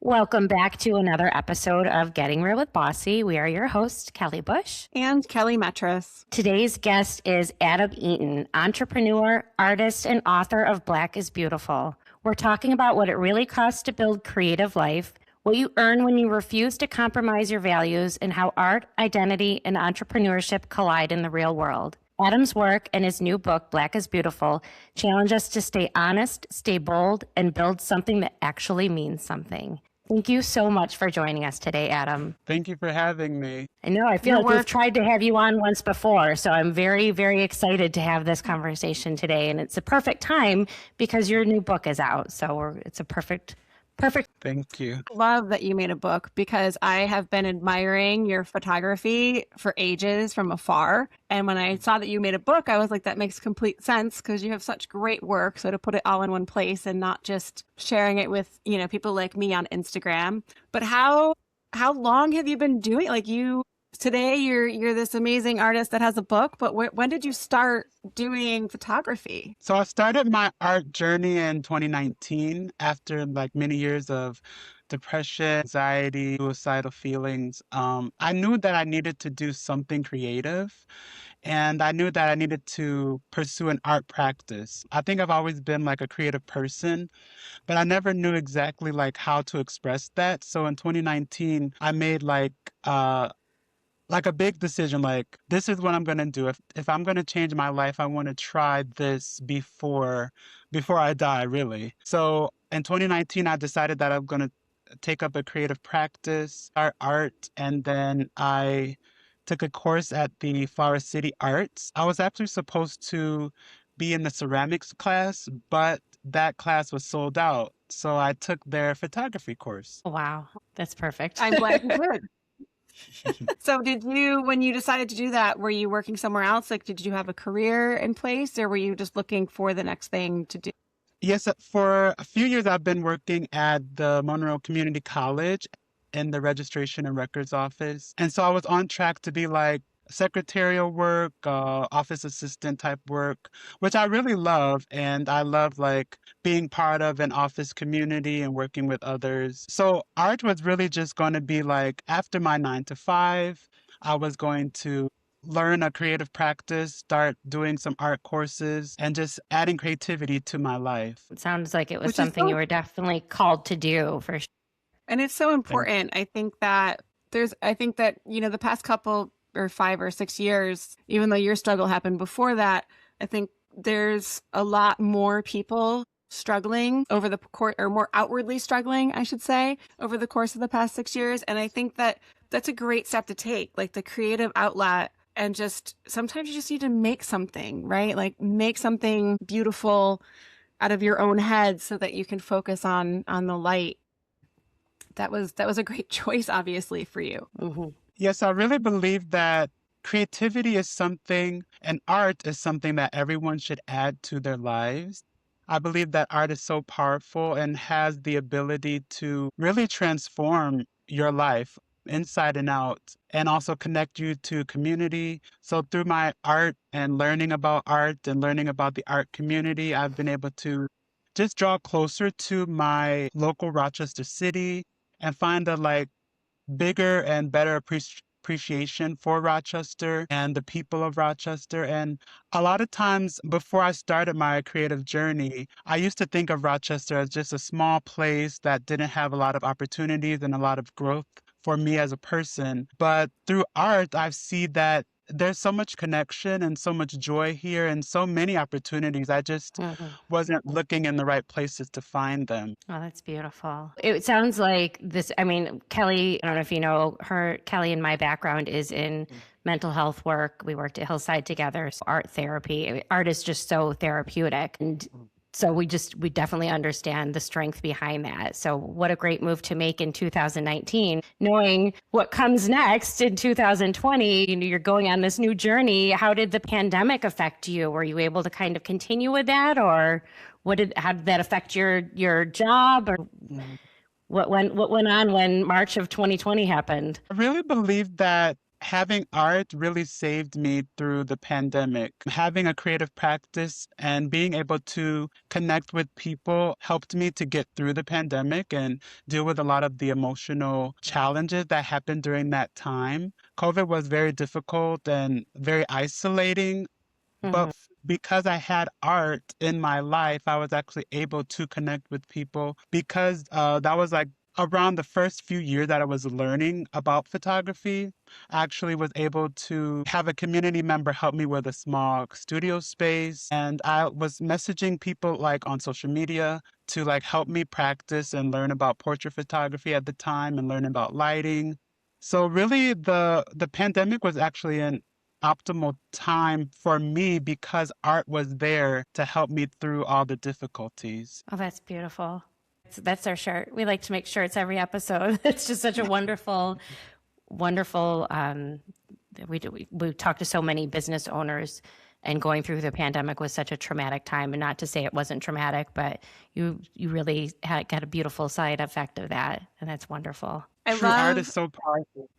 Welcome back to another episode of Getting Real with Bossy. We are your hosts, Kelly Bush. And Kelly Metras. Today's guest is Adam Eaton, entrepreneur, artist, and author of Black is Beautiful. We're talking about what it really costs to build creative life, what you earn when you refuse to compromise your values, and how art, identity, and entrepreneurship collide in the real world. Adam's work and his new book, Black is Beautiful, challenge us to stay honest, stay bold, and build something that actually means something. Thank you so much for joining us today, Adam. Thank you for having me. I know, I feel like we've tried to have you on once before, so I'm very, very excited to have this conversation today. And it's a perfect time because your new book is out. So it's a perfect. Thank you. Love that you made a book because I have been admiring your photography for ages from afar. And when I saw that you made a book, I was like, that makes complete sense because you have such great work. So to put it all in one place and not just sharing it with, people like me on Instagram. But how long have you been doing today you're this amazing artist that has a book, but when did you start doing photography? So I started my art journey in 2019 after many years of depression, anxiety, suicidal feelings. I knew that I needed to do something creative, and I knew that I needed to pursue an art practice. I think I've always been a creative person, but I never knew exactly how to express that. So in 2019, I made a big decision, this is what I'm going to do. If I'm going to change my life, I want to try this before I die, really. So in 2019, I decided that I'm going to take up a creative practice, start art, and then I took a course at the Flower City Arts. I was actually supposed to be in the ceramics class, but that class was sold out. So I took their photography course. Wow, that's perfect. I'm glad you did. So when you decided to do that, were you working somewhere else? Did you have a career in place or were you just looking for the next thing to do? Yes, for a few years, I've been working at the Monroe Community College in the registration and records office. And so I was on track to be secretarial work, office assistant type work, which I really love. And I love being part of an office community and working with others. So art was really just going to be after my 9 to 5, I was going to learn a creative practice, start doing some art courses, and just adding creativity to my life. It sounds like it was something you were definitely called to do for sure. And it's so important. I think that the past couple or 5 or 6 years, even though your struggle happened before that, I think there's a lot more people struggling over the course, or more outwardly struggling, I should say, over the course of the past 6 years. And I think that that's a great step to take, the creative outlet. And just sometimes you just need to make something, right? Make something beautiful out of your own head so that you can focus on the light. That was a great choice, obviously, for you. Mm-hmm. Yes, I really believe that creativity is something, and art is something that everyone should add to their lives. I believe that art is so powerful and has the ability to really transform your life inside and out, and also connect you to community. So through my art and learning about art and learning about the art community, I've been able to just draw closer to my local Rochester city and find a bigger and better appreciation for Rochester and the people of Rochester. And a lot of times before I started my creative journey, I used to think of Rochester as just a small place that didn't have a lot of opportunities and a lot of growth for me as a person. But through art, I see that there's so much connection and so much joy here and so many opportunities. I just wasn't looking in the right places to find them. Oh, that's beautiful. It sounds like this, Kelly, I don't know if you know her, Kelly and my background is in mental health work. We worked at Hillside together, so art therapy. Art is just so therapeutic. And so we definitely understand the strength behind that. So what a great move to make in 2019, knowing what comes next in 2020. You're going on this new journey. How did the pandemic affect you? Were you able to kind of continue with that, or how did that affect your job, or what went on when March of 2020 happened? I really believe that Having art really saved me through the pandemic. Having a creative practice and being able to connect with people helped me to get through the pandemic and deal with a lot of the emotional challenges that happened during that time. COVID was very difficult and very isolating, Mhm. but because I had art in my life, I was actually able to connect with people because that was like around the first few years that I was learning about photography. I actually was able to have a community member help me with a small studio space. And I was messaging people like on social media to like help me practice and learn about portrait photography at the time and learn about lighting. So really the pandemic was actually an optimal time for me because art was there to help me through all the difficulties. Oh, that's beautiful. That's our shirt. We like to make shirts every episode. It's just such a wonderful, wonderful. We talked to so many business owners, and going through the pandemic was such a traumatic time. And not to say it wasn't traumatic, but you really got a beautiful side effect of that, and that's wonderful. I True art is love so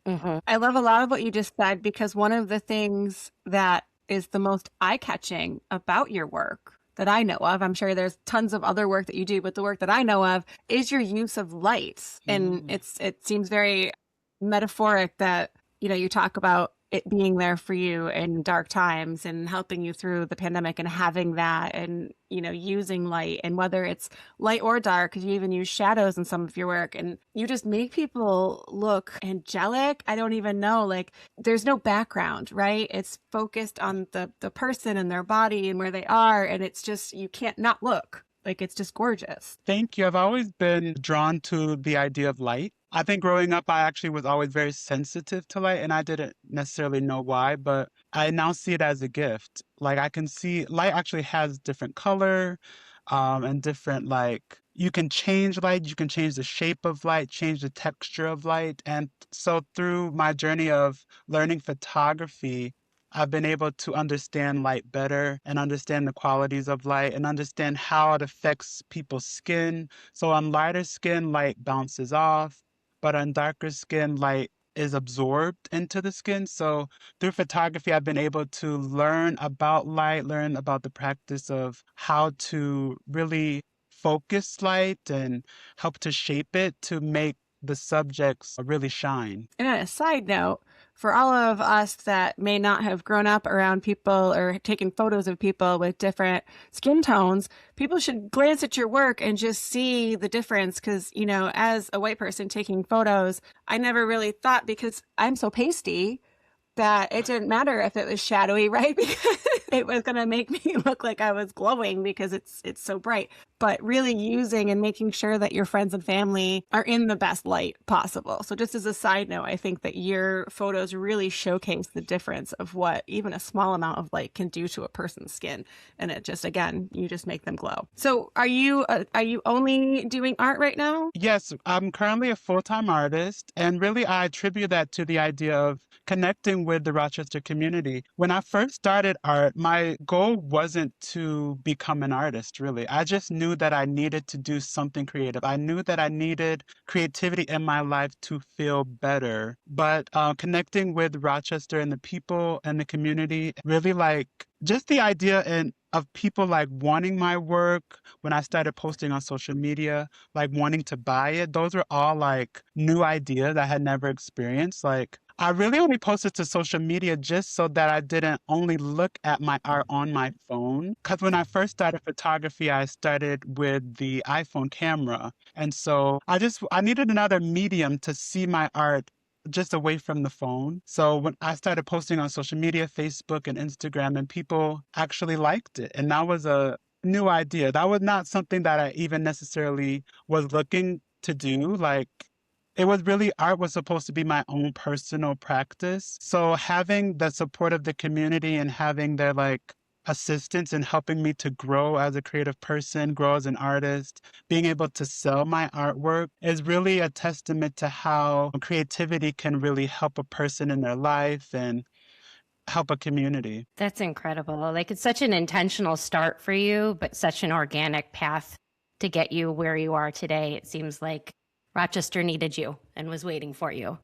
powerful. I love a lot of what you just said, because one of the things that is the most eye-catching about your work that I know of, I'm sure there's tons of other work that you do, but the work that I know of is your use of lights. And it seems very metaphoric that, you talk about it being there for you in dark times and helping you through the pandemic and having that, and, using light, and whether it's light or dark, because you even use shadows in some of your work, and you just make people look angelic. I don't even know, like, there's no background, right? It's focused on the person and their body and where they are. And it's just, you can't not look. Like, it's just gorgeous. Thank you. I've always been drawn to the idea of light. I think growing up, I actually was always very sensitive to light, and I didn't necessarily know why, but I now see it as a gift. Like, I can see light actually has different color, and different, like, you can change light, you can change the shape of light, change the texture of light. And so through my journey of learning photography, I've been able to understand light better and understand the qualities of light and understand how it affects people's skin. So on lighter skin, light bounces off, but on darker skin, light is absorbed into the skin. So through photography, I've been able to learn about light, learn about the practice of how to really focus light and help to shape it to make the subjects really shine. And on a side note, for all of us that may not have grown up around people or taken photos of people with different skin tones, people should glance at your work and just see the difference. Because, as a white person taking photos, I never really thought, because I'm so pasty, that it didn't matter if it was shadowy, right? Because it was going to make me look like I was glowing because it's so bright. But really using and making sure that your friends and family are in the best light possible. So just as a side note, I think that your photos really showcase the difference of what even a small amount of light can do to a person's skin. And it just, again, you just make them glow. So are you only doing art right now? Yes, I'm currently a full-time artist, and really I attribute that to the idea of connecting with the Rochester community. When I first started art, my goal wasn't to become an artist, really. I just knew that I needed to do something creative. I knew that I needed creativity in my life to feel better. But connecting with Rochester and the people and the community, really like just the idea of people like wanting my work when I started posting on social media, like wanting to buy it. Those were all like new ideas I had never experienced. Like I really only posted to social media just so that I didn't only look at my art on my phone. Because when I first started photography, I started with the iPhone camera. And so I needed another medium to see my art just away from the phone. So when I started posting on social media, Facebook and Instagram, and people actually liked it. And that was a new idea. That was not something that I even necessarily was looking to do. Like it was really, art was supposed to be my own personal practice. So having the support of the community and having their like assistance in helping me to grow as a creative person, grow as an artist, being able to sell my artwork is really a testament to how creativity can really help a person in their life and help a community. That's incredible. Like, it's such an intentional start for you, but such an organic path to get you where you are today. It seems like Rochester needed you and was waiting for you.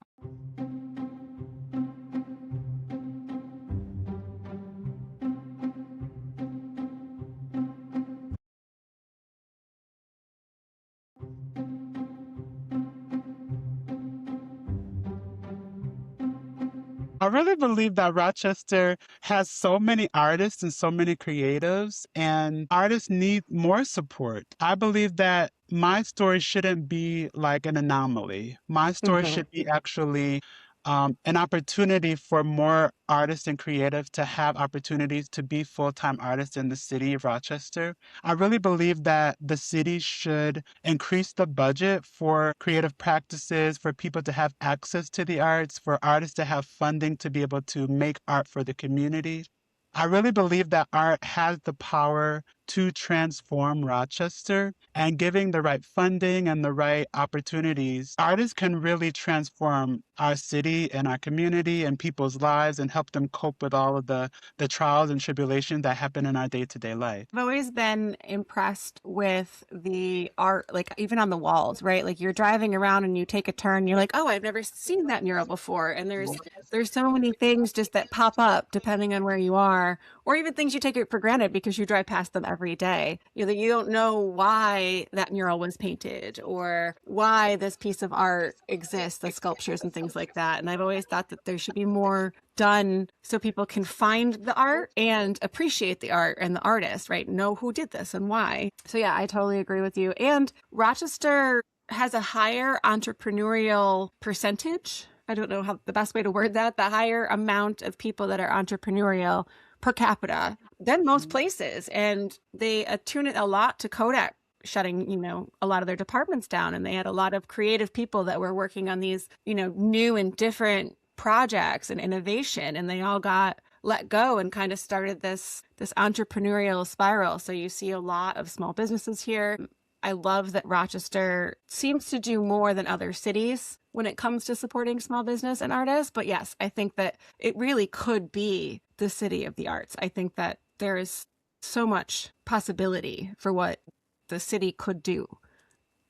I really believe that Rochester has so many artists and so many creatives, and artists need more support. I believe that my story shouldn't be like an anomaly. My story Hmm. should be actually an opportunity for more artists and creatives to have opportunities to be full-time artists in the city of Rochester. I really believe that the city should increase the budget for creative practices, for people to have access to the arts, for artists to have funding to be able to make art for the community. I really believe that art has the power to transform Rochester, and giving the right funding and the right opportunities, artists can really transform our city and our community and people's lives and help them cope with all of the trials and tribulations that happen in our day-to-day life. I've always been impressed with the art, like even on the walls, right? Like you're driving around and you take a turn, you're like, oh, I've never seen that mural before. And there's so many things just that pop up depending on where you are, or even things you take it for granted because you drive past them every day. You don't know why that mural was painted or why this piece of art exists, the sculptures and things like that. And I've always thought that there should be more done so people can find the art and appreciate the art and the artist, right? Know who did this and why. So yeah, I totally agree with you. And Rochester has a higher entrepreneurial percentage. I don't know how the best way to word that, the higher amount of people that are entrepreneurial per capita than most places. And they attune it a lot to Kodak shutting, a lot of their departments down. And they had a lot of creative people that were working on these, new and different projects and innovation, and they all got let go and kind of started this entrepreneurial spiral. So you see a lot of small businesses here. I love that Rochester seems to do more than other cities when it comes to supporting small business and artists. But yes, I think that it really could be the city of the arts. I think that there is so much possibility for what the city could do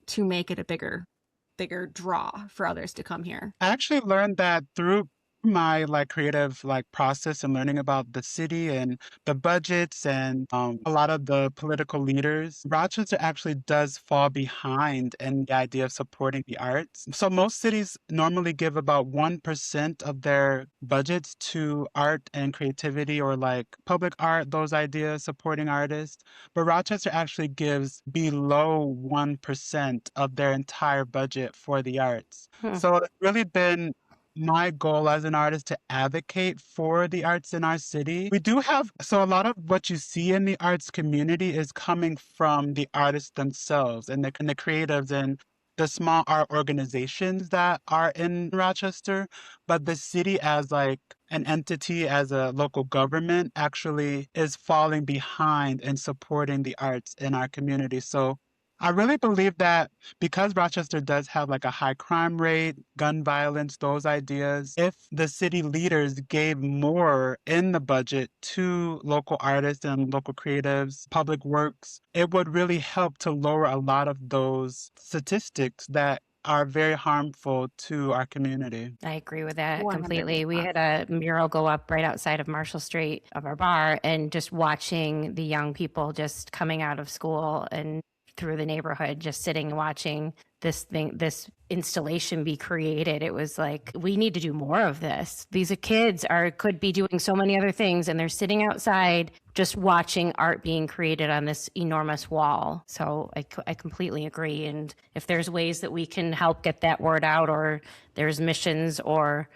to make it a bigger draw for others to come here. I actually learned that through my creative process and learning about the city and the budgets and a lot of the political leaders. Rochester actually does fall behind in the idea of supporting the arts. So most cities normally give about 1% of their budgets to art and creativity, or public art, those ideas supporting artists. But Rochester actually gives below 1% of their entire budget for the arts. So it's really been my goal as an artist to advocate for the arts in our city. We do have, so a lot of what you see in the arts community is coming from the artists themselves and the creatives and the small art organizations that are in Rochester. But the city as an entity, as a local government, actually is falling behind in supporting the arts in our community. So I really believe that because Rochester does have a high crime rate, gun violence, those ideas, if the city leaders gave more in the budget to local artists and local creatives, public works, it would really help to lower a lot of those statistics that are very harmful to our community. I agree with that completely. 100%. We had a mural go up right outside of Marshall Street of our bar, and just watching the young people just coming out of school and through the neighborhood, just sitting and watching this installation be created. It was like, we need to do more of this. These kids could be doing so many other things, and they're sitting outside just watching art being created on this enormous wall. So I completely agree. And if there's ways that we can help get that word out, or there's missions or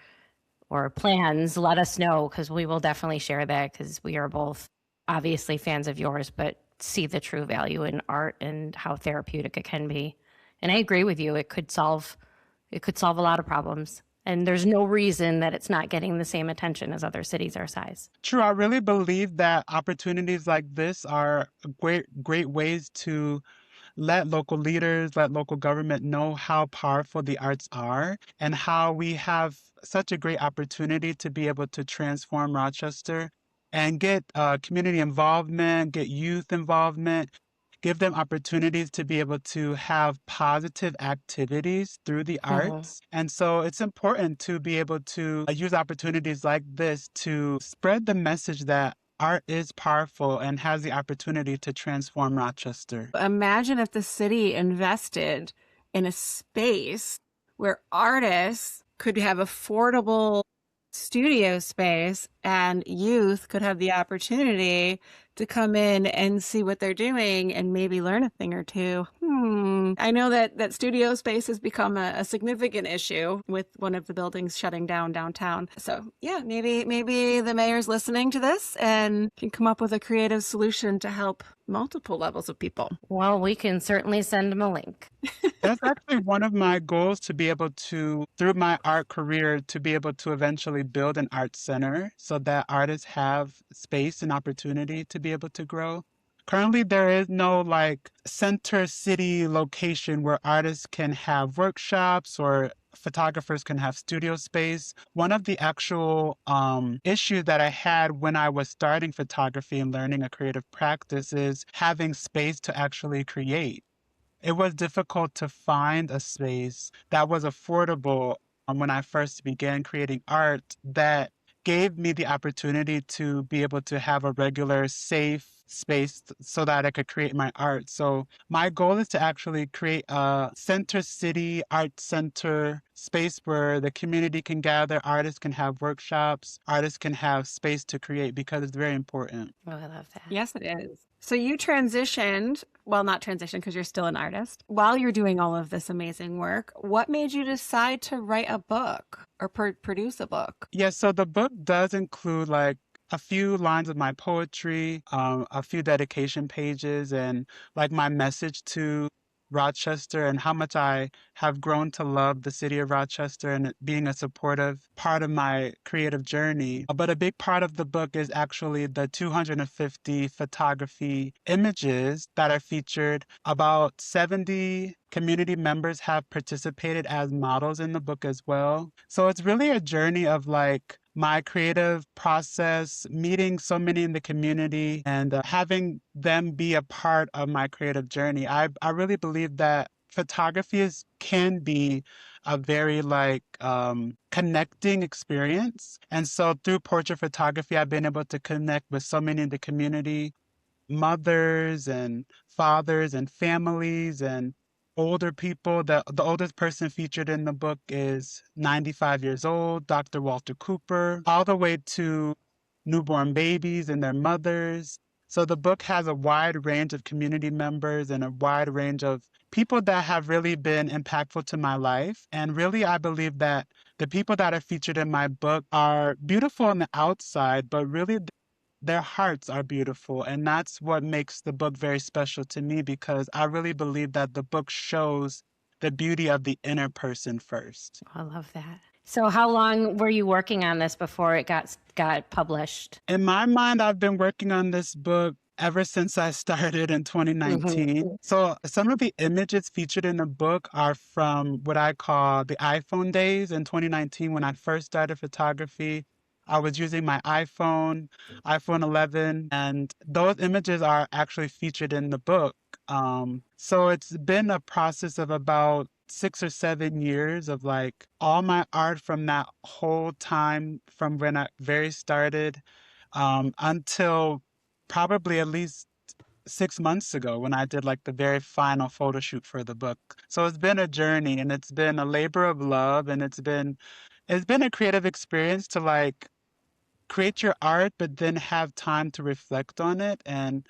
plans, let us know, because we will definitely share that, because we are both obviously fans of yours, but see the true value in art and how therapeutic it can be. And I agree with you. It could solve a lot of problems. And there's no reason that it's not getting the same attention as other cities our size. True. I really believe that opportunities like this are great ways to let local leaders, let local government know how powerful the arts are and how we have such a great opportunity to be able to transform Rochester and get community involvement, get youth involvement, give them opportunities to be able to have positive activities through the arts. And so it's important to be able to use opportunities like this to spread the message that art is powerful and has the opportunity to transform Rochester. Imagine if the city invested in a space where artists could have affordable studio space and youth could have the opportunity to come in and see what they're doing and maybe learn a thing or two. I know that studio space has become a significant issue with one of the buildings shutting down downtown. So yeah, maybe the mayor's listening to this and can come up with a creative solution to help multiple levels of people. Well, we can certainly send them a link. That's actually one of my goals, to be able to, through my art career, to be able to eventually build an art center so that artists have space and opportunity to be able to grow. Currently, there is no like center city location where artists can have workshops or photographers can have studio space. One of the actual issues that I had when I was starting photography and learning a creative practice is having space to actually create. It was difficult to find a space that was affordable when I first began creating art that gave me the opportunity to be able to have a regular, safe space so that I could create my art. So my goal is to actually create a center city art center space where the community can gather, artists can have workshops, artists can have space to create, because it's very important. Oh, I love that. Yes, it is. So you transitioned, well, not transitioned because you're still an artist. While you're doing all of this amazing work, what made you decide to write a book or produce a book? Yeah, so the book does include like a few lines of my poetry, a few dedication pages, and like my message to Rochester and how much I have grown to love the city of Rochester and it being a supportive part of my creative journey. But a big part of the book is actually the 250 photography images that are featured. About 70 community members have participated as models in the book as well. So it's really a journey of like my creative process, meeting so many in the community and having them be a part of my creative journey. I really believe that photography can be a very like connecting experience. And so through portrait photography, I've been able to connect with so many in the community, mothers and fathers and families and older people. The oldest person featured in the book is 95 years old, Dr. Walter Cooper, all the way to newborn babies and their mothers. So the book has a wide range of community members and a wide range of people that have really been impactful to my life. And really, I believe that the people that are featured in my book are beautiful on the outside, but really their hearts are beautiful. And that's what makes the book very special to me, because I really believe that the book shows the beauty of the inner person first. I love that. So how long were you working on this before it got published? In my mind, I've been working on this book ever since I started in 2019. So some of the images featured in the book are from what I call the iPhone days in 2019 when I first started photography. I was using my iPhone 11, and those images are actually featured in the book. So it's been a process of about 6 or 7 years of like all my art from that whole time, from when I very started until probably at least 6 months ago when I did like the very final photo shoot for the book. So it's been a journey and it's been a labor of love, and it's been a creative experience to like create your art, but then have time to reflect on it and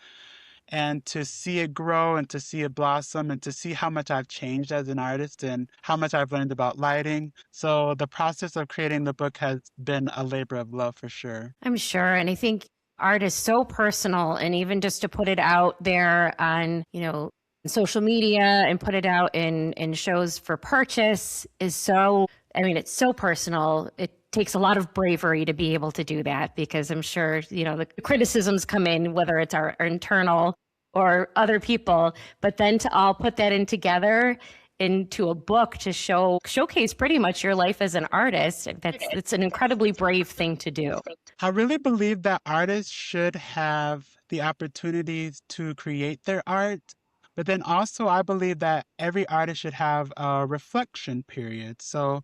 to see it grow and to see it blossom and to see how much I've changed as an artist and how much I've learned about lighting. So the process of creating the book has been a labor of love for sure. I'm sure. And I think art is so personal, and even just to put it out there on, social media and put it out in shows for purchase is so, it's so personal. It takes a lot of bravery to be able to do that, because I'm sure, the criticisms come in, whether it's our internal or other people, but then to all put that in together into a book to showcase pretty much your life as an artist, it's an incredibly brave thing to do. I really believe that artists should have the opportunities to create their art. But then also I believe that every artist should have a reflection period. So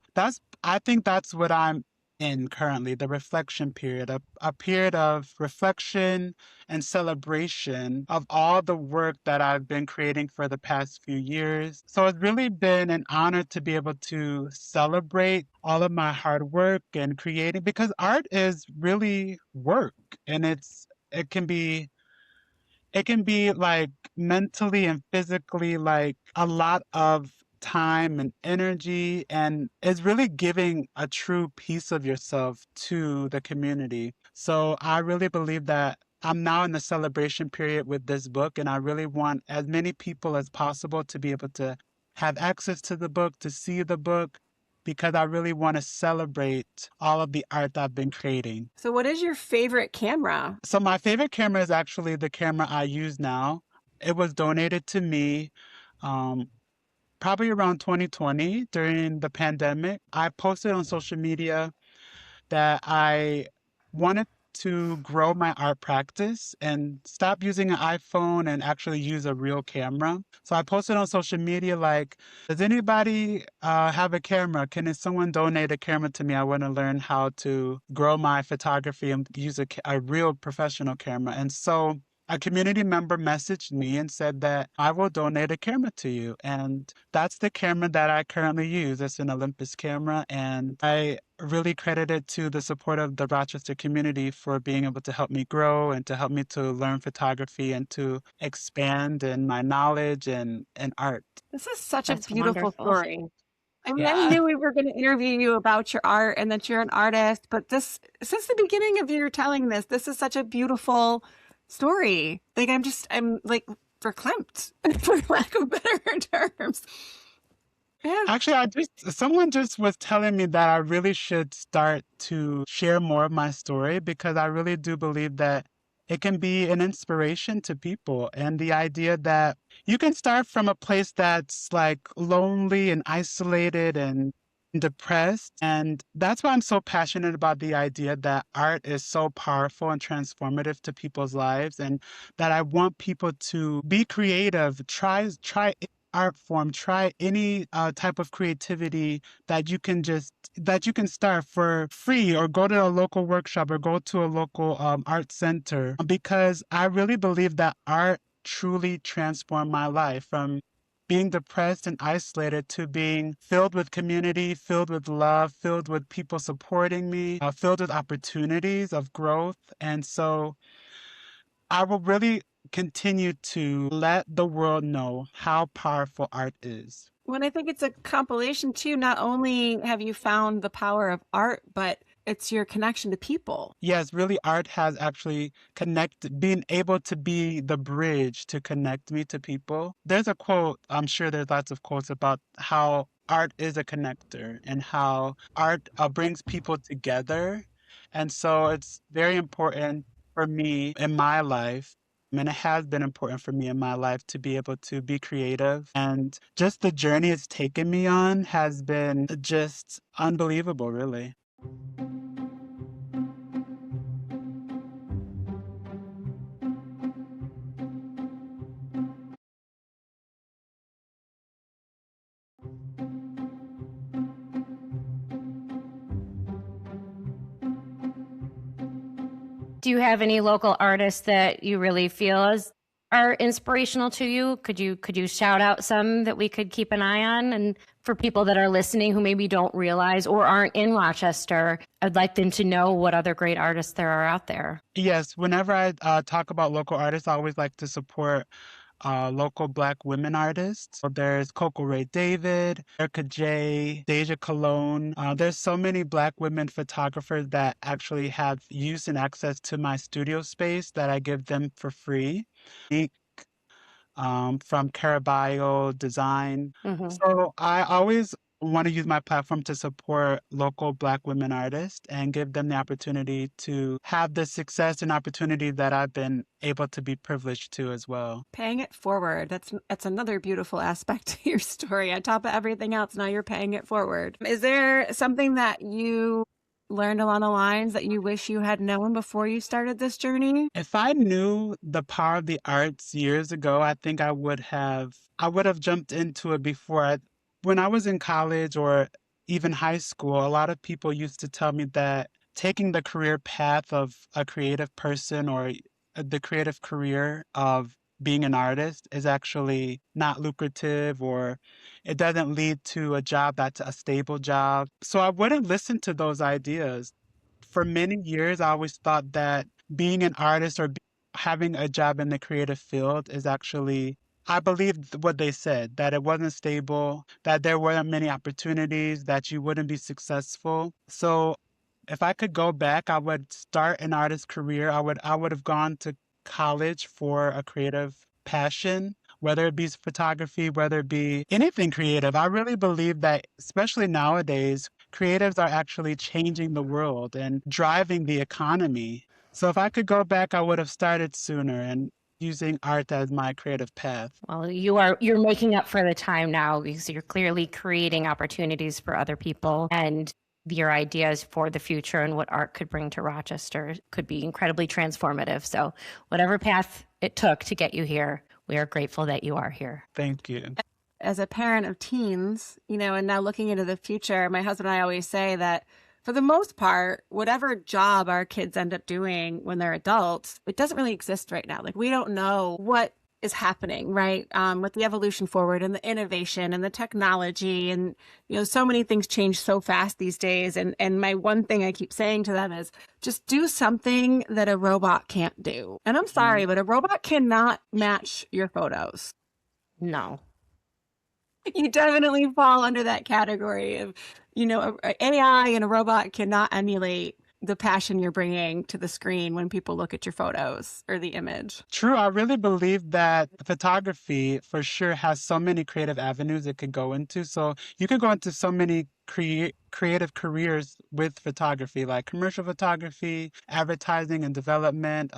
I think that's what I'm in currently, the reflection period, a period of reflection and celebration of all the work that I've been creating for the past few years. So it's really been an honor to be able to celebrate all of my hard work and creating, because art is really work, and it can be it can be like mentally and physically like a lot of time and energy, and it's really giving a true piece of yourself to the community. So I really believe that I'm now in the celebration period with this book, and I really want as many people as possible to be able to have access to the book, to see the book, because I really want to celebrate all of the art I've been creating. So, what is your favorite camera? So my favorite camera is actually the camera I use now. It was donated to me um, probably around 2020 during the pandemic. I posted on social media that I wanted to grow my art practice and stop using an iPhone and actually use a real camera. So I posted on social media like, does anybody have a camera? Can someone donate a camera to me? I want to learn how to grow my photography and use a real professional camera. And so a community member messaged me and said that I will donate a camera to you. And that's the camera that I currently use. It's an Olympus camera. And I really credit it to the support of the Rochester community for being able to help me grow and to help me to learn photography and to expand in my knowledge and art. This is such a That's beautiful wonderful. story. I mean, I Yeah. knew we were going to interview you about your art and that you're an artist, but this, since the beginning of your telling this is such a beautiful story. Like, I'm like verklempt, for lack of better terms. Yeah. Actually, someone just was telling me that I really should start to share more of my story, because I really do believe that it can be an inspiration to people. And the idea that you can start from a place that's like lonely and isolated and depressed. And that's why I'm so passionate about the idea that art is so powerful and transformative to people's lives, and that I want people to be creative, try art form, try any type of creativity that you can start for free, or go to a local workshop or go to a local art center, because I really believe that art truly transformed my life from being depressed and isolated to being filled with community, filled with love, filled with people supporting me, filled with opportunities of growth. And so I will really continue to let the world know how powerful art is. When I think it's a compilation too, not only have you found the power of art, but it's your connection to people. Yes, really, art has actually being able to be the bridge to connect me to people. There's a quote, I'm sure there's lots of quotes about how art is a connector and how art brings people together. And so it's very important for me in my life. And it has been important for me in my life to be able to be creative. And just the journey it's taken me on has been just unbelievable, really. Do you have any local artists that you really feel are inspirational to you? Could you shout out some that we could keep an eye on? And for people that are listening who maybe don't realize or aren't in Rochester, I'd like them to know what other great artists there are out there. Yes, whenever I talk about local artists, I always like to support local Black women artists. So there's Coco Ray David, Erica J, Deja Cologne. There's so many Black women photographers that actually have use and access to my studio space that I give them for free. From Caraballo Design. Mm-hmm. So I always want to use my platform to support local Black women artists and give them the opportunity to have the success and opportunity that I've been able to be privileged to as well. Paying it forward. That's another beautiful aspect to your story. On top of everything else, now you're paying it forward. Is there something that you learned along the lines that you wish you had known before you started this journey? If I knew the power of the arts years ago, I think I would have jumped into it before. When I was in college or even high school, a lot of people used to tell me that taking the career path of a creative person or the creative career of being an artist is actually not lucrative or it doesn't lead to a job that's a stable job. So I wouldn't listen to those ideas. For many years, I always thought that being an artist or having a job in the creative field is actually, I believed what they said, that it wasn't stable, that there weren't many opportunities, that you wouldn't be successful. So if I could go back, I would start an artist career. I would have gone to college for a creative passion, whether it be photography, whether it be anything creative. I really believe that, especially nowadays, creatives are actually changing the world and driving the economy. So if I could go back, I would have started sooner and using art as my creative path. Well, you're making up for the time now because you're clearly creating opportunities for other people, and your ideas for the future and what art could bring to Rochester could be incredibly transformative. So whatever path it took to get you here, we are grateful that you are here. Thank you. As a parent of teens, and now looking into the future, my husband and I always say that for the most part, whatever job our kids end up doing when they're adults, it doesn't really exist right now. Like, we don't know what is happening, right? With the evolution forward and the innovation and the technology, and so many things change so fast these days. And my one thing I keep saying to them is just do something that a robot can't do. And I'm sorry, but a robot cannot match your photos. No. You definitely fall under that category of, AI and a robot cannot emulate the passion you're bringing to the screen when people look at your photos or the image. True. I really believe that photography for sure has so many creative avenues it could go into. So you could go into so many creative careers with photography, like commercial photography, advertising and development,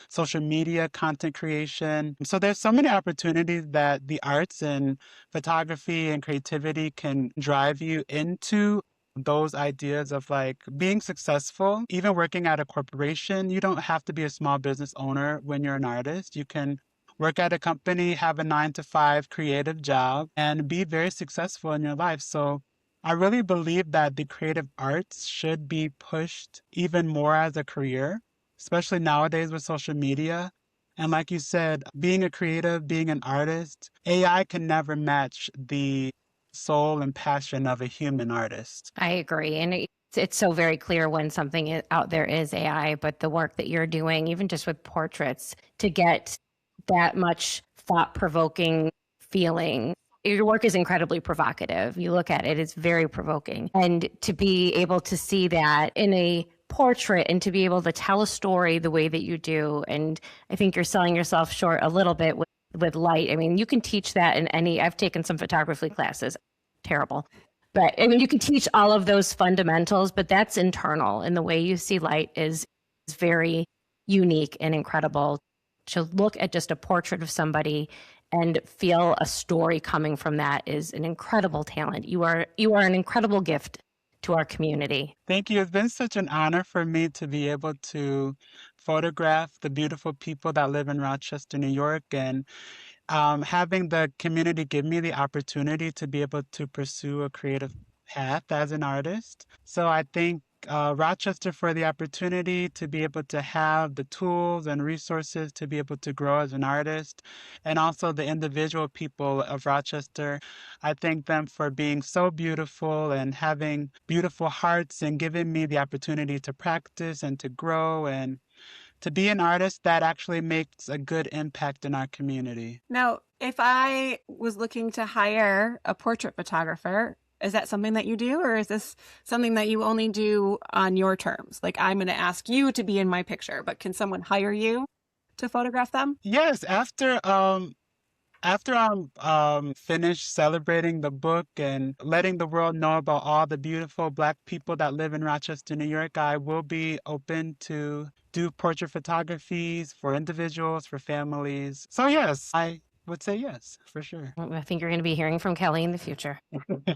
social media, content creation. So there's so many opportunities that the arts and photography and creativity can drive you into those ideas of like being successful, even working at a corporation. You don't have to be a small business owner when you're an artist. You can work at a company, have a 9-to-5 creative job, and be very successful in your life. So I really believe that the creative arts should be pushed even more as a career, especially nowadays with social media. And like you said, being a creative, being an artist, AI can never match the soul and passion of a human artist. I agree. And it's so very clear when something out there is AI, but the work that you're doing, even just with portraits, to get that much thought-provoking feeling, your work is incredibly provocative. You look at it, it's very provoking. And to be able to see that in a portrait and to be able to tell a story the way that you do, and I think you're selling yourself short a little bit with light. I mean, you can teach that in I've taken some photography classes, terrible. But I mean, you can teach all of those fundamentals, but that's internal. And the way you see light is very unique and incredible. To look at just a portrait of somebody and feel a story coming from that is an incredible talent. You are an incredible gift to our community. Thank you. It's been such an honor for me to be able to photograph the beautiful people that live in Rochester, New York, and having the community give me the opportunity to be able to pursue a creative path as an artist. So I thank Rochester for the opportunity to be able to have the tools and resources to be able to grow as an artist, and also the individual people of Rochester. I thank them for being so beautiful and having beautiful hearts and giving me the opportunity to practice and to grow and to be an artist that actually makes a good impact in our community. Now, if I was looking to hire a portrait photographer, is that something that you do, or is this something that you only do on your terms? Like, I'm going to ask you to be in my picture, but can someone hire you to photograph them? Yes, after I'm finished celebrating the book and letting the world know about all the beautiful Black people that live in Rochester, New York, I will be open to do portrait photographies for individuals, for families. So yes, I would say yes, for sure. I think you're going to be hearing from Kelly in the future.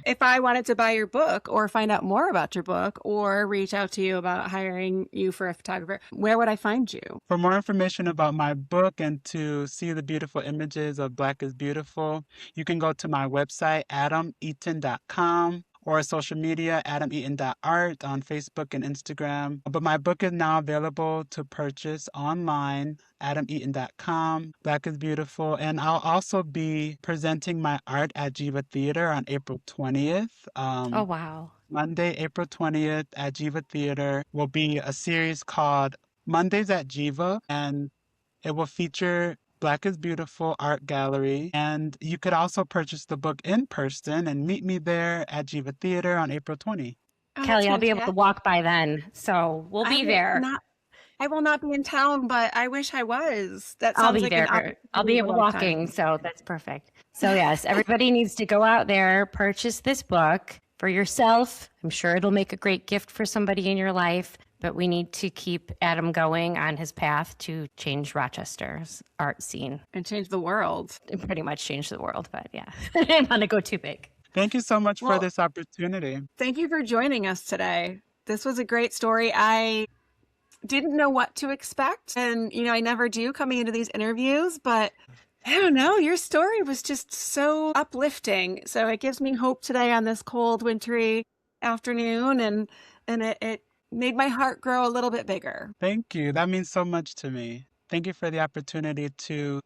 If I wanted to buy your book or find out more about your book or reach out to you about hiring you for a photographer, where would I find you? For more information about my book and to see the beautiful images of Black is Beautiful, you can go to my website, AdamEaton.com, or social media, AdamEaton.art on Facebook and Instagram. But my book is now available to purchase online, AdamEaton.com. Black is Beautiful. And I'll also be presenting my art at Jiva Theater on April 20th. Oh, wow. Monday, April 20th at Jiva Theater will be a series called Mondays at Jiva, and it will feature Black is Beautiful Art Gallery. And you could also purchase the book in person and meet me there at Jiva Theater on April 20th. Oh, Kelly, that's I'll be able to fantastic. walk by then. So we'll be there. I will not be in town, but I wish I was. That I'll sounds be like an there. opportunity I'll be of a able lifetime. walking. So that's perfect. So yes, everybody needs to go out there, purchase this book for yourself. I'm sure it'll make a great gift for somebody in your life, but we need to keep Adam going on his path to change Rochester's art scene And change the world. and pretty much change the world. But yeah, I didn't want to go too big. Thank you so much for Well, this opportunity. Thank you for joining us today. This was a great story. I didn't know what to expect. And, I never do coming into these interviews, but I don't know. Your story was just so uplifting. So it gives me hope today on this cold, wintry afternoon. And it made my heart grow a little bit bigger. Thank you. That means so much to me. Thank you for the opportunity to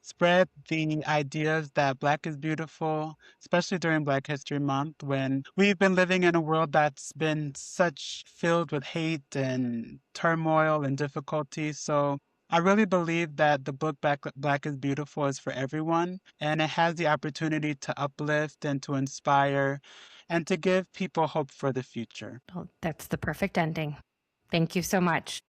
spread the ideas that Black is beautiful, especially during Black History Month, when we've been living in a world that's been such filled with hate and turmoil and difficulty. So I really believe that the book Black is Beautiful is for everyone, and it has the opportunity to uplift and to inspire and to give people hope for the future. Well, that's the perfect ending. Thank you so much.